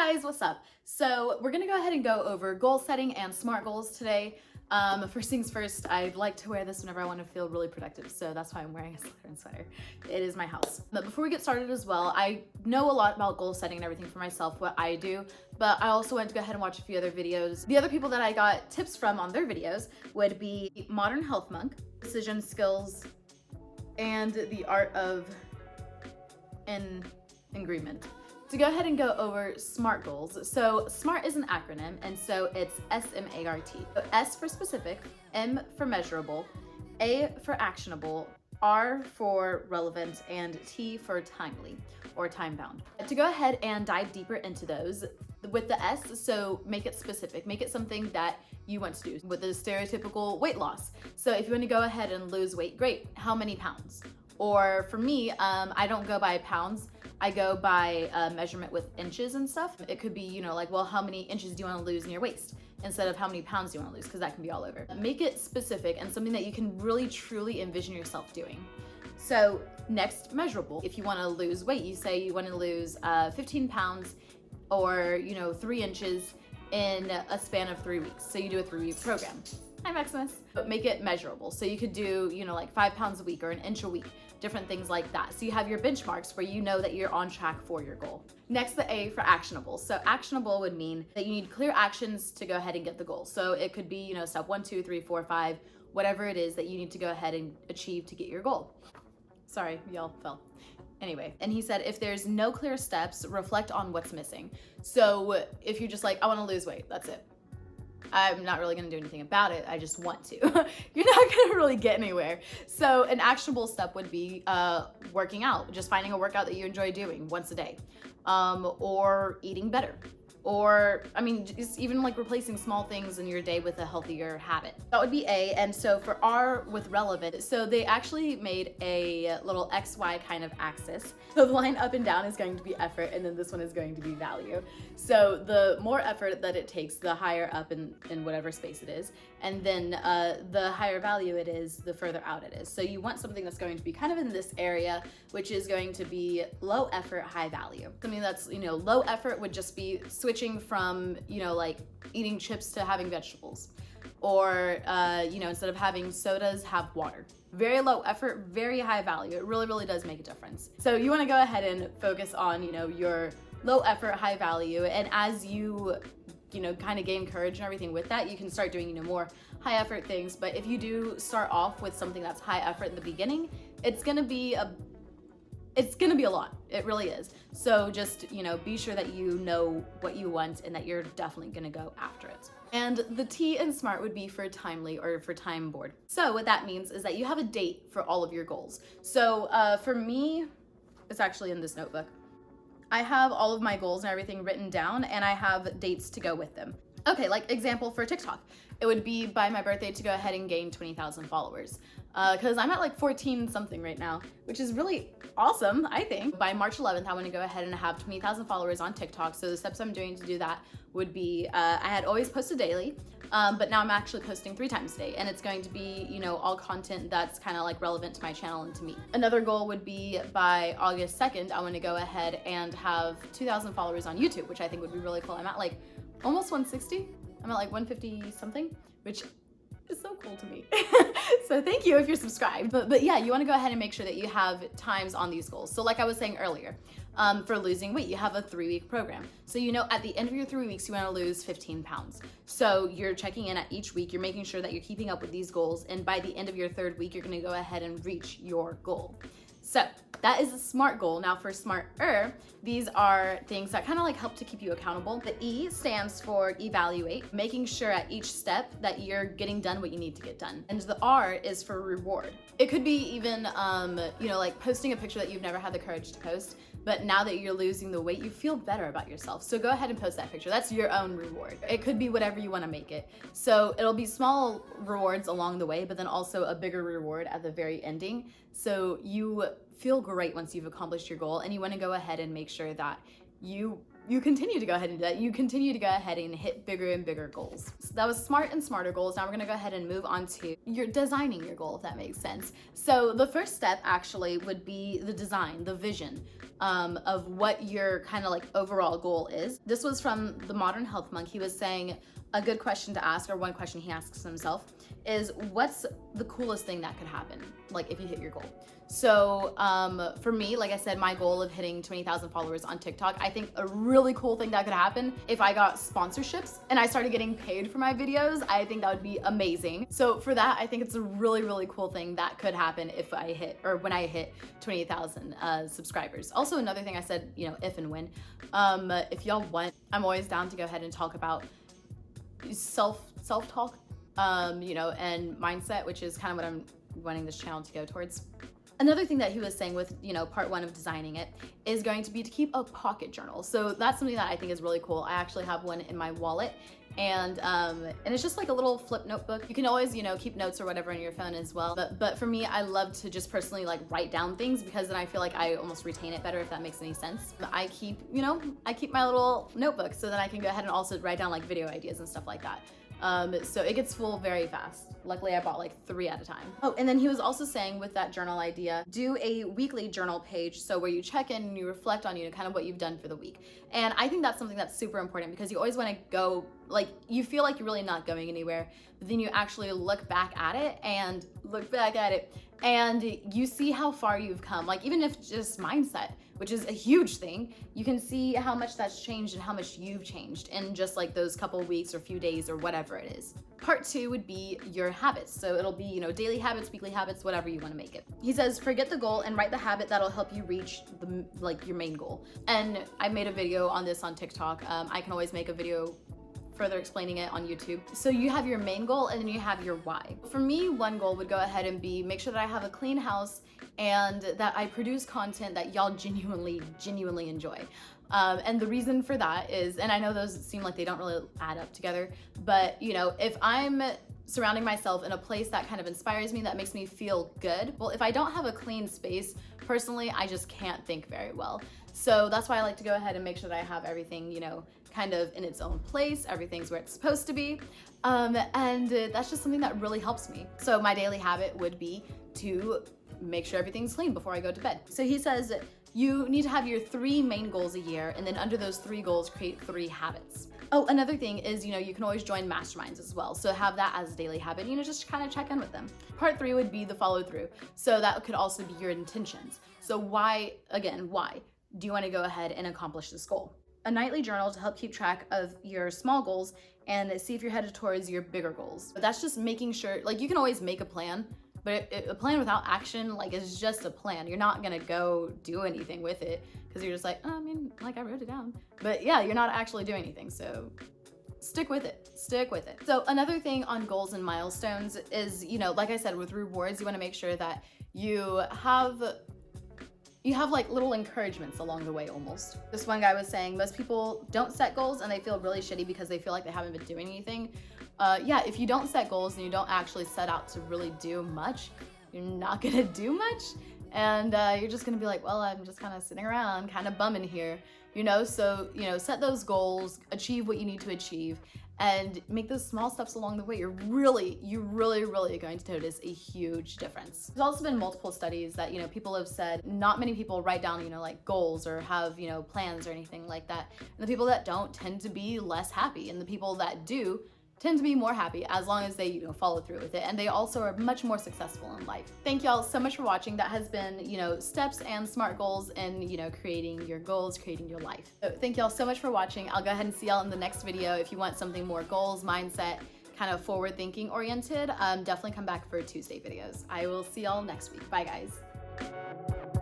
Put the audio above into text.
guys, what's up? So we're gonna go ahead and go over goal setting and SMART goals today. First things first, I like to wear this whenever I want to feel really productive, so that's why I'm wearing a Slytherin sweater. It is my house. But before we get started as well, I know a lot about goal setting and everything for myself, what I do, but I also went to go ahead and watch a few other videos. The other people that I got tips from on their videos would be Modern Health Monk, Decision Skills, and the Art of Agreement. To go ahead and go over SMART goals. So SMART is an acronym, and so it's SMART. So S for specific, M for measurable, A for actionable, R for relevant, and T for timely or time bound. To go ahead and dive deeper into those, with the S, so make it specific, make it something that you want to do. With the stereotypical weight loss, so if you want to go ahead and lose weight, great, how many pounds? Or for me, I don't go by pounds, I go by measurement with inches and stuff. It could be, like, well, how many inches do you want to lose in your waist instead of how many pounds do you want to lose, because that can be all over. Make it specific and something that you can really truly envision yourself doing. So next, measurable. If you want to lose weight, you say you want to lose 15 pounds or 3 inches in a span of 3 weeks. So you do a 3-week program. Hi, Maximus. But make it measurable. So you could do, like 5 pounds a week or an inch a week, different things like that. So you have your benchmarks where you know that you're on track for your goal. Next, the A for actionable. So actionable would mean that you need clear actions to go ahead and get the goal. So it could be, step 1, 2, 3, 4, 5, whatever it is that you need to go ahead and achieve to get your goal. Sorry, y'all fell. Anyway, and he said, if there's no clear steps, reflect on what's missing. So if you're just like, I want to lose weight, that's it. I'm not really gonna do anything about it, I just want to. You're not gonna really get anywhere. So an actionable step would be working out, just finding a workout that you enjoy doing once a day, or eating better. Or, just even like replacing small things in your day with a healthier habit. That would be A. And so for R with relevant, so they actually made a little XY kind of axis. So the line up and down is going to be effort, and then this one is going to be value. So the more effort that it takes, the higher up in whatever space it is. And then the higher value it is, the further out it is. So you want something that's going to be kind of in this area, which is going to be low effort, high value. Something that's, low effort would just be switching from, like eating chips to having vegetables. Or, instead of having sodas, have water. Very low effort, very high value. It really, really does make a difference. So you want to go ahead and focus on, your low effort, high value. And as you kind of gain courage and everything with that, you can start doing, more high effort things. But if you do start off with something that's high effort in the beginning, it's gonna be a lot. It really is. So just, be sure that you know what you want and that you're definitely gonna go after it. And the T in SMART would be for timely or for time board. So what that means is that you have a date for all of your goals. So for me, it's actually in this notebook. I have all of my goals and everything written down, and I have dates to go with them. Okay, like example for TikTok, it would be by my birthday to go ahead and gain 20,000 followers. Because I'm at like 14 something right now, which is really awesome, I think. By March 11th, I want to go ahead and have 20,000 followers on TikTok. So the steps I'm doing to do that would be, I had always posted daily, but now I'm actually posting 3 times a day. And it's going to be, all content that's kind of like relevant to my channel and to me. Another goal would be by August 2nd, I want to go ahead and have 2,000 followers on YouTube, which I think would be really cool. I'm at like almost 160. I'm at like 150 something, which is so cool to me. So thank you if you're subscribed. But yeah, you want to go ahead and make sure that you have times on these goals. So like I was saying earlier, for losing weight, you have a 3-week program. So at the end of your 3 weeks, you want to lose 15 pounds. So you're checking in at each week, you're making sure that you're keeping up with these goals, and by the end of your 3rd week, you're going to go ahead and reach your goal. So that is a SMART goal. Now for SMART-er, these are things that kind of like help to keep you accountable. The E stands for evaluate, making sure at each step that you're getting done what you need to get done. And the R is for reward. It could be even, like posting a picture that you've never had the courage to post, but now that you're losing the weight, you feel better about yourself. So go ahead and post that picture. That's your own reward. It could be whatever you want to make it. So it'll be small rewards along the way, but then also a bigger reward at the very ending. So you feel great once you've accomplished your goal, and you want to go ahead and make sure that you continue to go ahead and do that. You continue to go ahead and hit bigger and bigger goals. So that was SMART and SMARTer goals. Now we're gonna go ahead and move on to your designing your goal, if that makes sense. So the first step actually would be the design, the vision. of what your kind of like overall goal is. This was from the Modern Health Monk. He was saying a good question to ask, or one question he asks himself, is what's the coolest thing that could happen, like if you hit your goal. So for me, like I said, my goal of hitting 20,000 followers on TikTok, I think a really cool thing that could happen if I got sponsorships and I started getting paid for my videos. I think that would be amazing. So for that, I think it's a really, really cool thing that could happen if I hit, or when I hit 20,000 subscribers. Also, another thing I said, you know, if and when, if y'all want, I'm always down to go ahead and talk about self-talk, you know, and mindset, which is kind of what I'm wanting this channel to go towards. Another thing that he was saying with, you know, part one of designing it is going to be to keep a pocket journal. So that's something that I think is really cool. I actually have one in my wallet, and it's just like a little flip notebook. You can always, you know, keep notes or whatever on your phone as well. But for me, I love to just personally like write down things, because then I feel like I almost retain it better, if that makes any sense. I keep, you know, I keep my little notebook so that I can go ahead and also write down like video ideas and stuff like that. So it gets full very fast. Luckily, I bought like 3 at a time. Oh, and then he was also saying with that journal idea, do a weekly journal page. So where you check in and you reflect on, you know, kind of what you've done for the week. And I think that's something that's super important, because you always want to go, like, you feel like you're really not going anywhere, but then you actually look back at it and you see how far you've come. Like, even if just mindset, which is a huge thing, you can see how much that's changed and how much you've changed in just like those couple of weeks or few days or whatever it is. Part 2 would be your habits. So it'll be, you know, daily habits, weekly habits, whatever you want to make it. He says, forget the goal and write the habit that'll help you reach the, like, your main goal. And I made a video on this on TikTok. I can always make a video further explaining it on YouTube. So you have your main goal and then you have your why. For me, one goal would go ahead and be make sure that I have a clean house and that I produce content that y'all genuinely enjoy. And the reason for that is, and I know those seem like they don't really add up together, but you know, if I'm surrounding myself in a place that kind of inspires me, that makes me feel good, well, if I don't have a clean space, personally, I just can't think very well. So that's why I like to go ahead and make sure that I have everything, you know, kind of in its own place, everything's where it's supposed to be. And that's just something that really helps me. So my daily habit would be to make sure everything's clean before I go to bed. So he says, you need to have your 3 main goals a year, and then under those 3 goals, create 3 habits. Oh, another thing is, you know, you can always join masterminds as well. So have that as a daily habit, you know, just kind of check in with them. Part 3 would be the follow through. So that could also be your intentions. So why, again, why do you want to go ahead and accomplish this goal? A nightly journal to help keep track of your small goals and see if you're headed towards your bigger goals. But that's just making sure, like, you can always make a plan, but a plan without action, like, is just a plan. You're not gonna go do anything with it, because you're just like, oh, I mean, like, I wrote it down. But yeah, you're not actually doing anything, so stick with it. So another thing on goals and milestones is, you know, like I said, with rewards, you wanna make sure that you have like little encouragements along the way almost. This one guy was saying most people don't set goals and they feel really shitty because they feel like they haven't been doing anything. Yeah, if you don't set goals and you don't actually set out to really do much, you're not gonna do much. And you're just gonna be like, well, I'm just kind of sitting around, kind of bumming here, you know? So, you know, set those goals, achieve what you need to achieve, and make those small steps along the way. You're really going to notice a huge difference. There's also been multiple studies that, you know, people have said not many people write down, you know, like goals or have, you know, plans or anything like that. And the people that don't tend to be less happy, and the people that do tend to be more happy as long as they, you know, follow through with it. And they also are much more successful in life. Thank y'all so much for watching. That has been, you know, steps and SMART goals and, you know, creating your goals, creating your life. So thank y'all so much for watching. I'll go ahead and see y'all in the next video. If you want something more goals, mindset, kind of forward thinking oriented, definitely come back for Tuesday videos. I will see y'all next week. Bye guys.